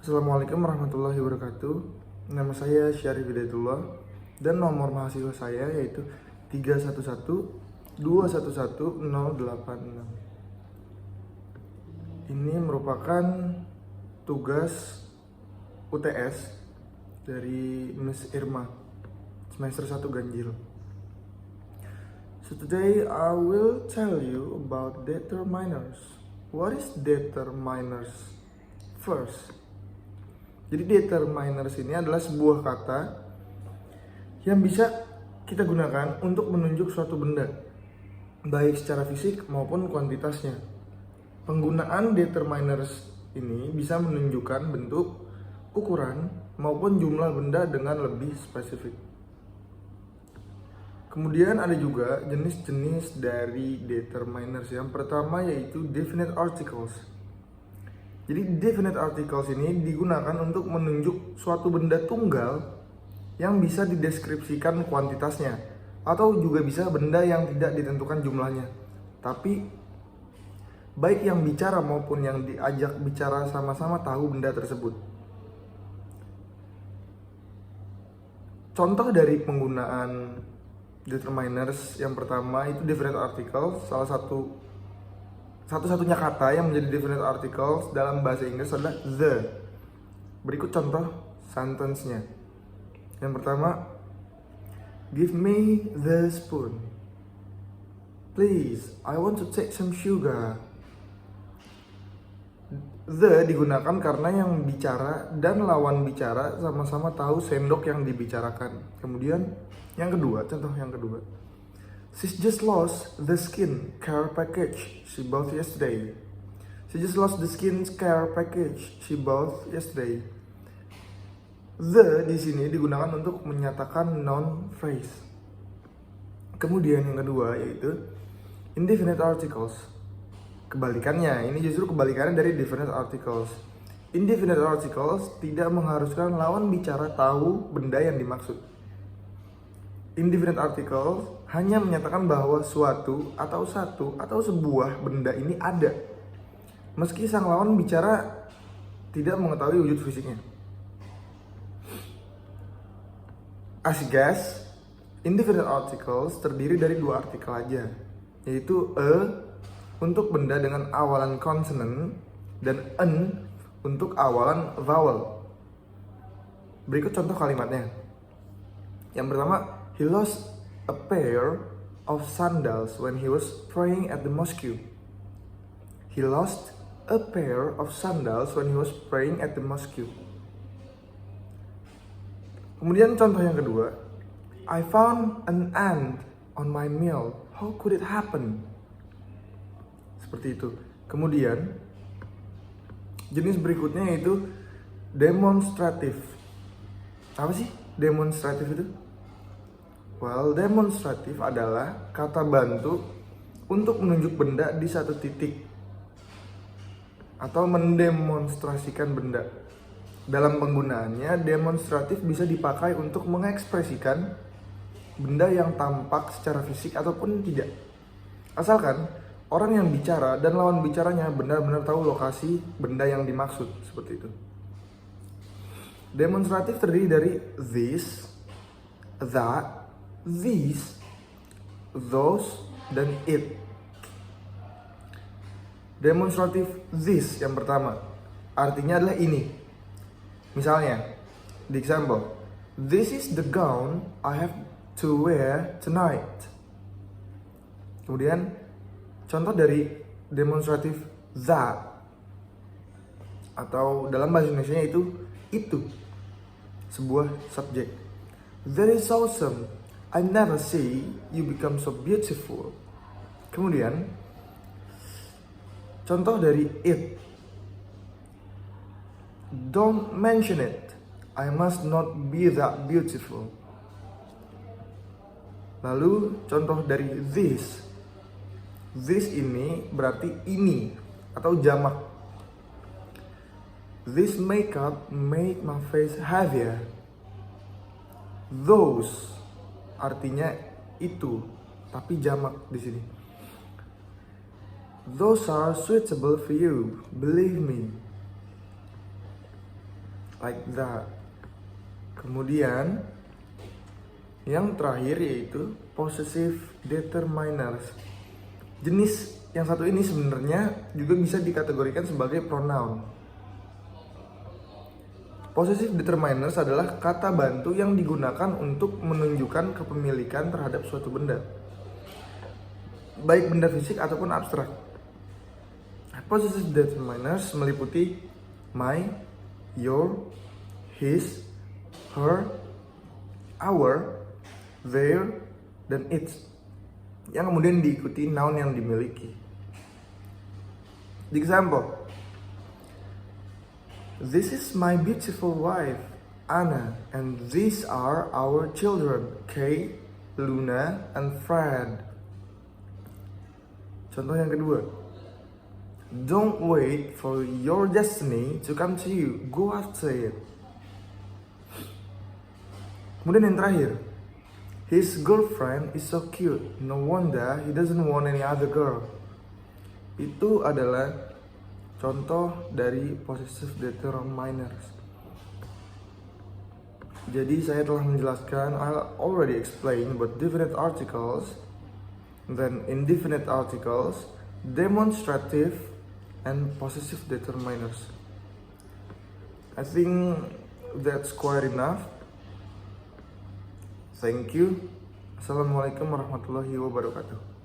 Assalamualaikum warahmatullahi wabarakatuh. Nama saya Syarif Hidayatullah dan nomor mahasiswa saya yaitu 311211086. Ini merupakan tugas UTS dari Miss Irma semester 1 ganjil. So today I will tell you about determiners. What is determiners? First, jadi determiners ini adalah sebuah kata yang bisa kita gunakan untuk menunjuk suatu benda, baik secara fisik maupun kuantitasnya. Penggunaan determiners ini bisa menunjukkan bentuk, ukuran, maupun jumlah benda dengan lebih spesifik. Kemudian ada juga jenis-jenis dari determiners. Yang pertama yaitu definite articles. Jadi definite articles ini digunakan untuk menunjuk suatu benda tunggal yang bisa dideskripsikan kuantitasnya, atau juga bisa benda yang tidak ditentukan jumlahnya. Tapi baik yang bicara maupun yang diajak bicara sama-sama tahu benda tersebut. Contoh dari penggunaan determiners yang pertama itu definite articles. Satu-satunya kata yang menjadi definite articles dalam bahasa Inggris adalah the. Berikut contoh sentence-nya. Yang pertama, give me the spoon. Please, I want to take some sugar. The digunakan karena yang bicara dan lawan bicara sama-sama tahu sendok yang dibicarakan. Kemudian yang kedua, contoh yang kedua. She's just lost the skin care package she bought yesterday. She just lost the skin care package she bought yesterday. The di sini digunakan untuk menyatakan noun phrase. Kemudian yang kedua yaitu indefinite articles. Kebalikannya, ini justru kebalikannya dari definite articles. Indefinite articles tidak mengharuskan lawan bicara tahu benda yang dimaksud. Indefinite articles hanya menyatakan bahwa suatu atau satu atau sebuah benda ini ada, meski sang lawan bicara tidak mengetahui wujud fisiknya. As guess, indefinite articles terdiri dari dua artikel aja, yaitu a untuk benda dengan awalan consonant dan an untuk awalan vowel. Berikut contoh kalimatnya. Yang pertama, he lost a pair of sandals when he was praying at the mosque. He lost a pair of sandals when he was praying at the mosque. Kemudian contoh yang kedua, I found an ant on my meal. How could it happen? Seperti itu. Kemudian jenis berikutnya yaitu demonstrative. Apa sih demonstrative itu? Well, demonstrative adalah kata bantu untuk menunjuk benda di satu titik atau mendemonstrasikan benda. Dalam penggunaannya, demonstratif bisa dipakai untuk mengekspresikan benda yang tampak secara fisik ataupun tidak. Asalkan orang yang bicara dan lawan bicaranya benar-benar tahu lokasi benda yang dimaksud, seperti itu. Demonstratif terdiri dari this, that, these, those, dan it. Demonstratif this yang pertama artinya adalah ini. Misalnya, the example, this is the gown I have to wear tonight. Kemudian contoh dari demonstratif that, atau dalam bahasa Indonesia itu sebuah subjek. That is awesome. I never see you become so beautiful. Kemudian contoh dari it. Don't mention it. I must not be that beautiful. Lalu contoh dari this. This ini berarti ini atau jamak. This makeup make my face heavier. Those artinya itu, tapi jamak di sini. Those are suitable for you, believe me. like that. Kemudian yang terakhir yaitu possessive determiners. Jenis yang satu ini sebenarnya juga bisa dikategorikan sebagai pronoun. Possessive determiners adalah kata bantu yang digunakan untuk menunjukkan kepemilikan terhadap suatu benda, baik benda fisik ataupun abstrak. Possessive determiners meliputi my, your, his, her, our, their, dan its, yang kemudian diikuti noun yang dimiliki. The example, this is my beautiful wife, Anna, and these are our children, Kate, Luna, and Fred. Contoh yang kedua, don't wait for your destiny to come to you, go after it. Kemudian yang terakhir, his girlfriend is so cute, no wonder he doesn't want any other girl. Itu adalah contoh dari possessive determiners. Jadi saya telah menjelaskan, I already explained about definite articles, then indefinite articles, demonstrative, and possessive determiners. I think that's quite enough. Thank you. Assalamualaikum warahmatullahi wabarakatuh.